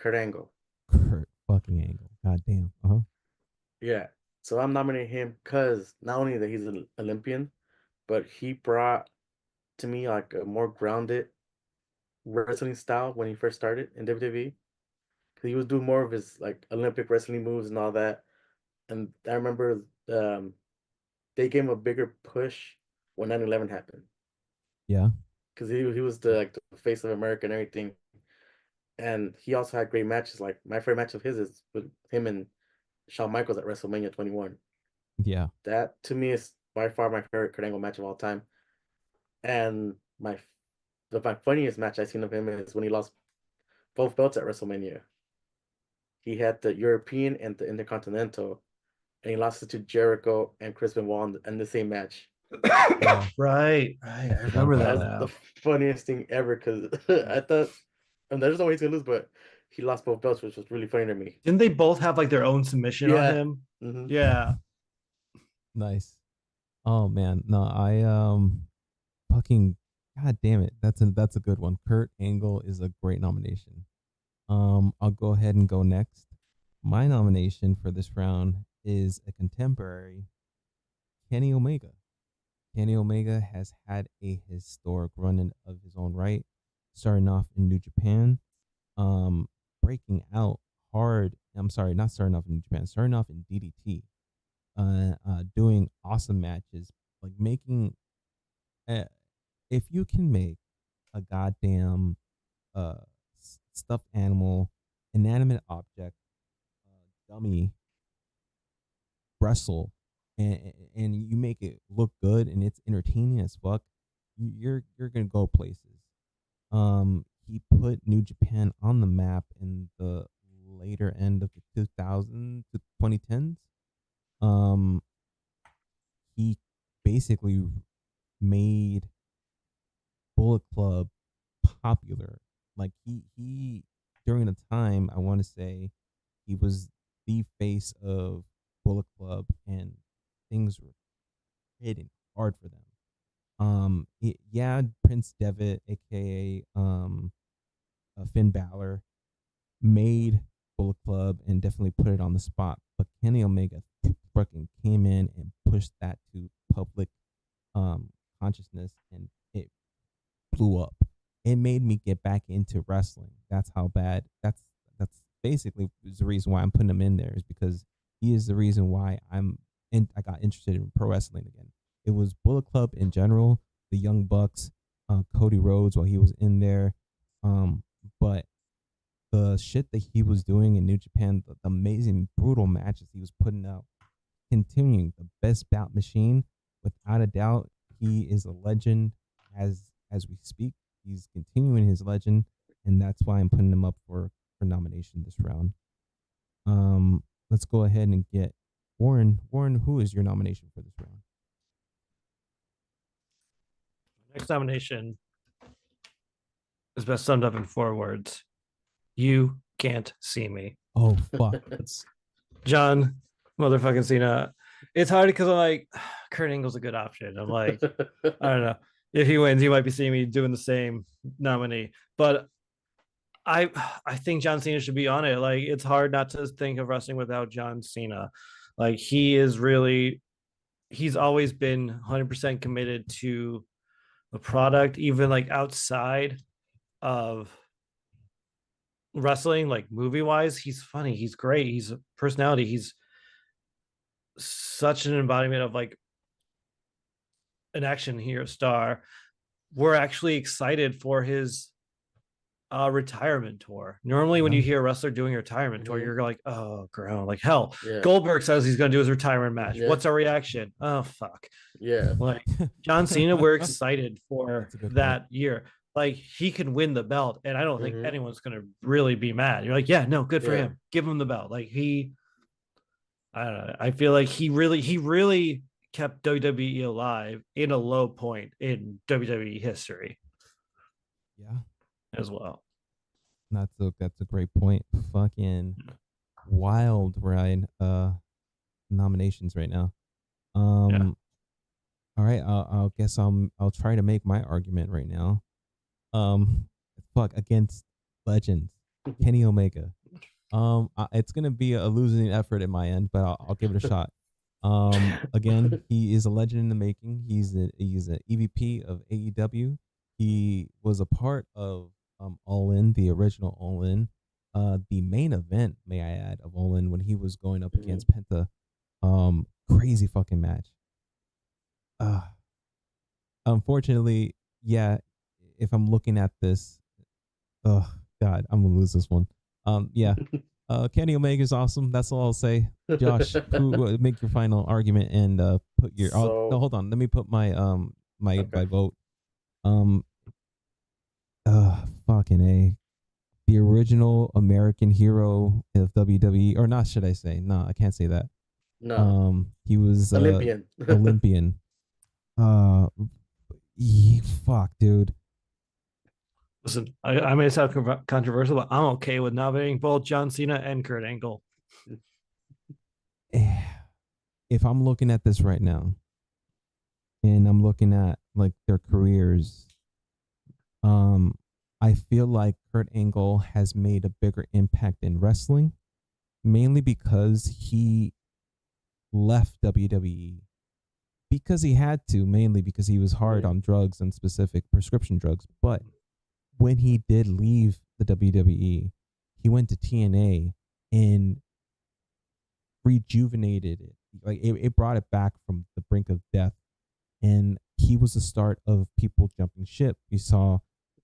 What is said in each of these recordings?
Kurt Angle. Kurt fucking Angle. God damn. Uh huh. Yeah. So I'm nominating him because not only that he's an Olympian, but he brought to me like a more grounded wrestling style when he first started in WWE. Because he was doing more of his like Olympic wrestling moves and all that. And I remember they gave him a bigger push when 9/11 happened. Yeah. Because he was the like the face of America and everything. And he also had great matches. Like my favorite match of his is with him and Shawn Michaels at WrestleMania 21. Yeah. That to me is by far my favorite Kurt Angle match of all time. And my funniest match I've seen of him is when he lost both belts at WrestleMania. He had the European and the Intercontinental, and he lost it to Jericho and Chris Benoit in the same match. Yeah. Right. I I forgot remember about that That's that. the now. funniest thing ever because I thought, and there's no way he's gonna lose, but he lost both belts, which was really funny to me. Didn't they both have like their own submission on Yeah. him? Hmm. Yeah. Nice. Oh man. No, I fucking god damn it. That's a good one. Kurt Angle is a great nomination. I'll go ahead and go next. My nomination for this round is a contemporary, Kenny Omega. Kenny Omega has had a historic run of his own right, starting off in New Japan, um, breaking out hard. I'm sorry, not starting off in New Japan, starting off in DDT, doing awesome matches, like making. Uh, if you can make a goddamn uh stuffed animal, inanimate object, dummy wrestle, and you make it look good and it's entertaining as fuck, you're gonna go places. He put New Japan on the map in the later end of the 2000s to 2010s. Um, he basically made Bullet Club popular. Like he during the time, I want to say he was the face of Bullet Club, and things were hitting hard for them. Yeah, Prince Devitt, aka Finn Balor, made Bullet Club and definitely put it on the spot. But Kenny Omega fucking came in and pushed that to public um consciousness, and it blew up. It made me get back into wrestling. That's how bad. That's basically is the reason why I'm putting him in there, is because he is the reason why I got interested in pro wrestling again. It was Bullet Club in general, the Young Bucks, Cody Rhodes while he was in there, but the shit that he was doing in New Japan, the amazing brutal matches he was putting out, continuing the best bout machine, without a doubt, he is a legend as we speak. He's continuing his legend, and that's why I'm putting him up for nomination this round. Let's go ahead and get Warren. Warren, who is your nomination for this round? Next nomination is best summed up in 4 words. You can't see me. Oh fuck. It's John motherfucking Cena. It's hard because I'm like, Kurt Angle's a good option. I'm like, I don't know. If he wins, you might be seeing me doing the same nominee. But I I think John Cena should be on it. Like, it's hard not to think of wrestling without John Cena. Like, he's always been 100% committed to the product, even like outside of wrestling, like movie wise. He's funny, he's great, he's a personality, he's such an embodiment of like an action hero star. We're actually excited for his retirement tour. Normally, when Yeah. you hear a wrestler doing a retirement tour, Hmm. you're like, oh, girl, like hell. Yeah. Goldberg says he's going to do his retirement match. Yeah. What's our reaction? Oh, fuck. Yeah. Like, John Cena, we're excited for That's a good point. that year. Like, he can win the belt, and I don't think Hmm. anyone's going to really be mad. You're like, yeah, no, good for Yeah. him. Give him the belt. Like, I don't know. I feel like he really kept WWE alive in a low point in WWE history Yeah. as well. That's a great point. Fucking wild ride nominations right now. Yeah. All right, I'll guess I'll try to make my argument right now. Um, fuck against legends. Kenny Omega. It's gonna be a losing effort at my end, but I'll give it a shot. Again, he is a legend in the making. He's an EVP of AEW. He was a part of All In, the original All In, the main event, may I add, of All In when he was going up Mhm. against Penta. Crazy fucking match. Unfortunately, yeah. If I'm looking at this, oh God, I'm gonna lose this one. Yeah. Kenny Omega is awesome. That's all I'll say. Josh, who make your final argument and put your. Oh no, So hold on. Let me put my my okay, vote. Um. Fucking a. The original American hero of WWE, or not? Should I say? No, I can't say that. no, He was Olympian. Olympian. Uh, fuck, dude. Listen, I may sound controversial, but I'm okay with nominating both John Cena and Kurt Angle. If I'm looking at this right now, and I'm looking at like their careers, um, I feel like Kurt Angle has made a bigger impact in wrestling, mainly because he left WWE because he had to, mainly because he was hard Mhm. on drugs and specific prescription drugs. But when he did leave the WWE, he went to TNA and rejuvenated it. Like it brought it back from the brink of death. And he was the start of people jumping ship. You saw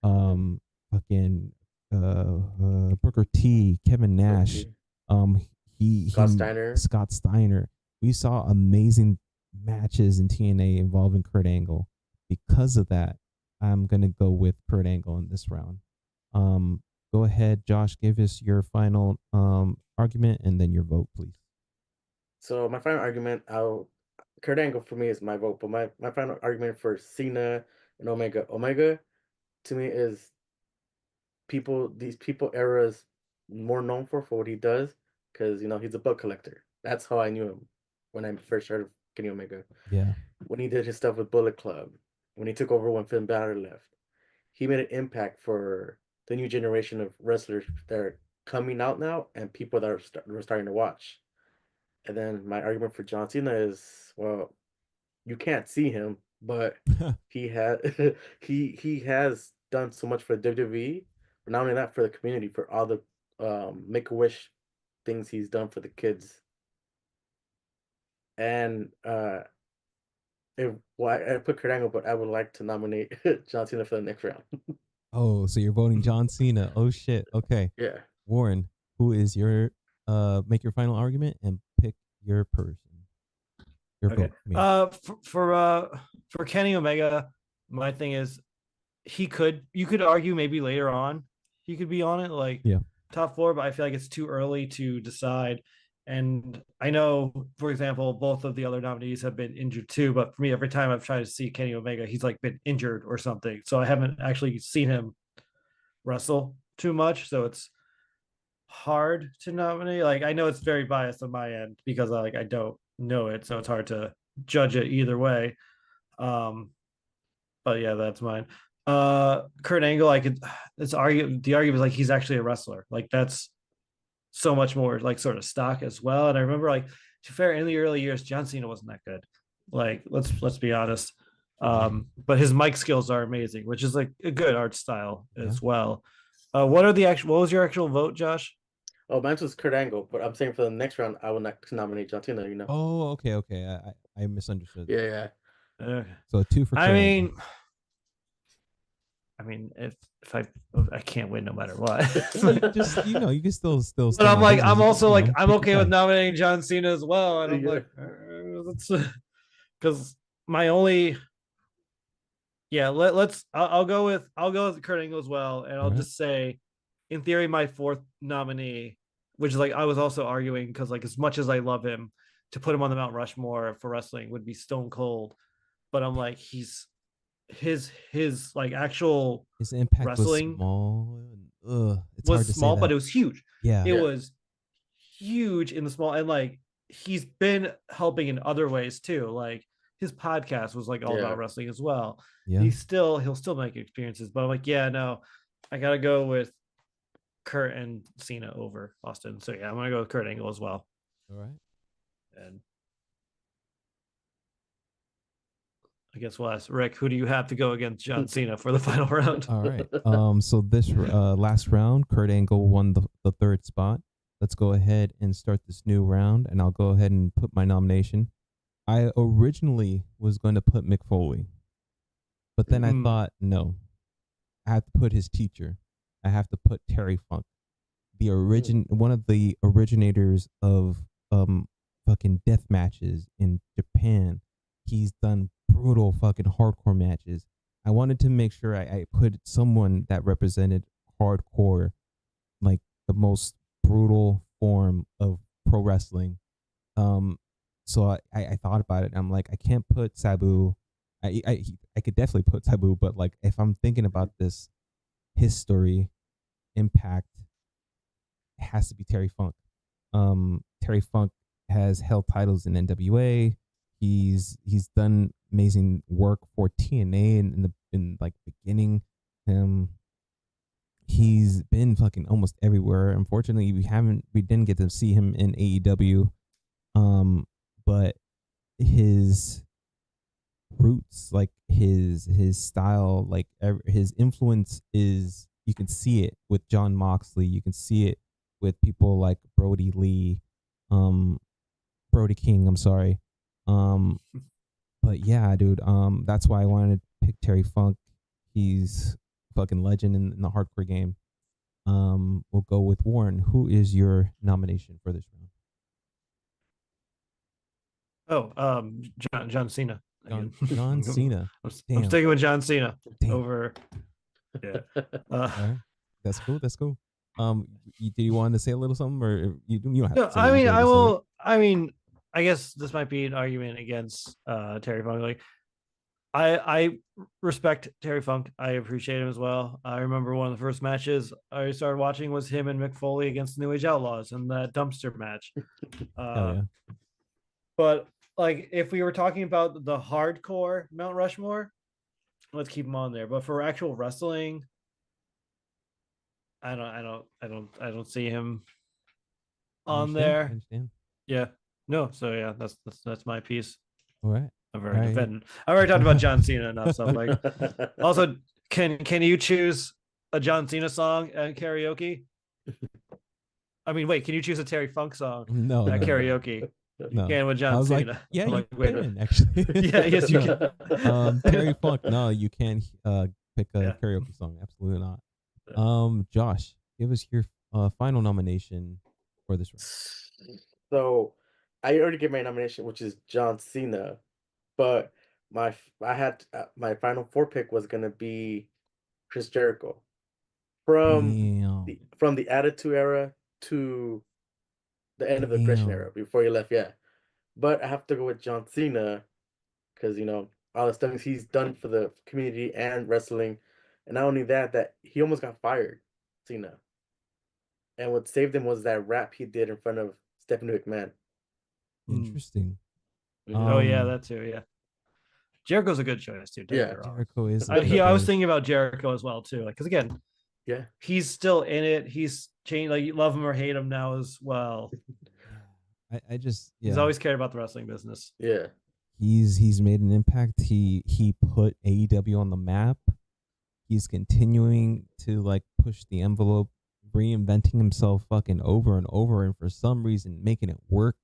Mhm. fucking Booker T, Kevin Nash, Berkey, um Scott he Steiner. Scott Steiner. We saw amazing matches in TNA involving Kurt Angle. Because of that, I'm gonna go with Kurt Angle in this round. Um, Go ahead, Josh. Give us your final argument and then your vote, please. So my final argument, Kurt Angle for me is my vote, but my final argument for Cena and Omega. Omega to me is these people eras more known for what he does because he's a book collector. That's how I knew him when I first heard of Kenny Omega. Yeah. When he did his stuff with Bullet Club, when he took over when Finn Balor left, he made an impact for the new generation of wrestlers that are coming out now and people that we're starting to watch. And then my argument for John Cena is, well, you can't see him, but he had he has done so much for the WWE, but not only that for the community, for all the Make a Wish things he's done for the kids. And if well, I put Kurt Angle, but I would like to nominate John Cena for the next round. Oh, so you're voting John Cena. Oh shit. Okay. Yeah. Warren, who is your make your final argument and pick your person. Your Okay. vote. I mean. For Kenny Omega, my thing is you could argue maybe later on he could be on it, like Yeah. top four, but I feel like it's too early to decide. And I know, for example, both of the other nominees have been injured too. But for me, every time I've tried to see Kenny Omega, he's like been injured or something. So I haven't actually seen him wrestle too much. So it's hard to nominate. Like I know it's very biased on my end because I don't know it, so it's hard to judge it either way. Um, but yeah, that's mine. Kurt Angle, I could. It's argue the argument is like he's actually a wrestler. Like that's so much more like sort of stock as well. And I remember like to fair in the early years, John Cena wasn't that good. Like let's be honest. But his mic skills are amazing, which is like a good art style Yeah. as well. What was your actual vote, Josh? Oh, mine was Kurt Angle, but I'm saying for the next round, I would not nominate John Cena. Oh, okay, okay. I misunderstood. Yeah, yeah. Uh, So two for I Kurt Angle. mean, if I can't win no matter what. Well, you just you can still But stand I'm on like business. I'm You also like I'm take your okay with time. nominating John Cena as well, and I'm Yeah. like that's because my only yeah I'll go with Kurt Angle as well, and All I'll right. just say, in theory, my fourth nominee, which is like I was also arguing because like as much as I love him, to put him on the Mount Rushmore for wrestling would be Stone Cold, but I'm like his like actual His impact was wrestling small. It's hard was to say small, but that. it was huge. Yeah. It Yeah. was huge in the small, and like he's been helping in other ways too. Like his podcast was like all about Yeah. wrestling as well. Yeah. He'll still make experiences, but I'm like, yeah, no, I gotta go with Kurt and Cena over Austin. So yeah, I'm gonna go with Kurt Angle as well. All right. And I guess we'll ask Rick, who do you have to go against John Cena for the final round? All right. So this last round, Kurt Angle won the third spot. Let's go ahead and start this new round, and I'll go ahead and put my nomination. I originally was going to put Mick Foley, but then I thought, no, I have to put his teacher. I have to put Terry Funk, one of the originators of fucking death matches in Japan. He's done brutal fucking hardcore matches. I wanted to make sure I put someone that represented hardcore, like the most brutal form of pro wrestling. So I thought about it. And I'm like, I can't put Sabu. I could definitely put Sabu, but like if I'm thinking about this history impact, it has to be Terry Funk. Terry Funk has held titles in NWA. He's done amazing work for TNA in like beginning. He's been fucking almost everywhere. Unfortunately, we didn't get to see him in AEW. But his roots, like his style, like his influence is, you can see it with John Moxley. You can see it with people like Brody Lee, Brody King. I'm sorry. But yeah, dude. That's why I wanted to pick Terry Funk. He's fucking legend in the hardcore game. We'll go with Warren. Who is your nomination for this round? Oh, John Cena. John Cena. I'm sticking with John Cena. Damn. Over. Yeah. Right. That's cool. That's cool. Do you want to say a little something, or you don't have No, to say I it, mean, I just say it? will. I mean, I guess this might be an argument against Terry Funk. Like, I respect Terry Funk. I appreciate him as well. I remember one of the first matches I started watching was him and Mick Foley against the New Age Outlaws in that dumpster match. Hell yeah. But like, if we were talking about the hardcore Mount Rushmore, let's keep him on there. But for actual wrestling, I don't see him on there. I understand. Yeah. No. So yeah, that's my piece. All right. I've already talked about John Cena enough. So I'm like, also, can you choose a John Cena song at karaoke? I mean, wait, can you choose a Terry Funk song at karaoke? No. You can with John Cena. Like, yeah, like, you can actually. Yeah, yes, you can. Terry Funk, no, you can't pick a karaoke song. Absolutely not. Josh, give us your final nomination for this round. So, I already gave my nomination, which is John Cena, but my final four pick was gonna be Chris Jericho from the Attitude Era to the end of the Aggression Era before he left. Yeah, but I have to go with John Cena because all the stuff he's done for the community and wrestling, and not only that he almost got fired, Cena. And what saved him was that rap he did in front of Stephanie McMahon. Interesting. Oh yeah, that too. Yeah, Jericho's a good choice too. Yeah, Jericho is. I was thinking about Jericho as well too. Like, because again, yeah, he's still in it. He's changed. Like, you love him or hate him now as well. He's always cared about the wrestling business. Yeah, he's made an impact. He put AEW on the map. He's continuing to like push the envelope, reinventing himself fucking over and over, and for some reason making it work.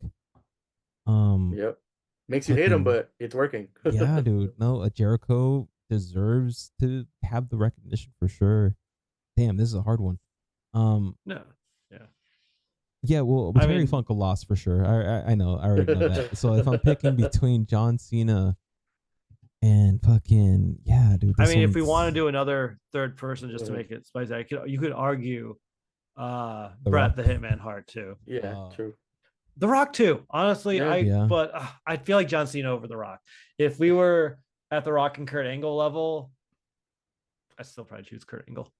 Yep. Makes you hate him, but it's working. Yeah, dude. No, Jericho deserves to have the recognition for sure. Damn, this is a hard one. No. Yeah. Yeah, well, Terry Funk a loss for sure. I know. I already know that. So if I'm picking between John Cena and fucking dude. I mean, if we want to do another third person just to make it spicy, you could argue Bret the Hitman Hart too. Yeah, true. The Rock too. Honestly, but I feel like John Cena over The Rock. If we were at The Rock and Kurt Angle level, I'd still probably choose Kurt Angle.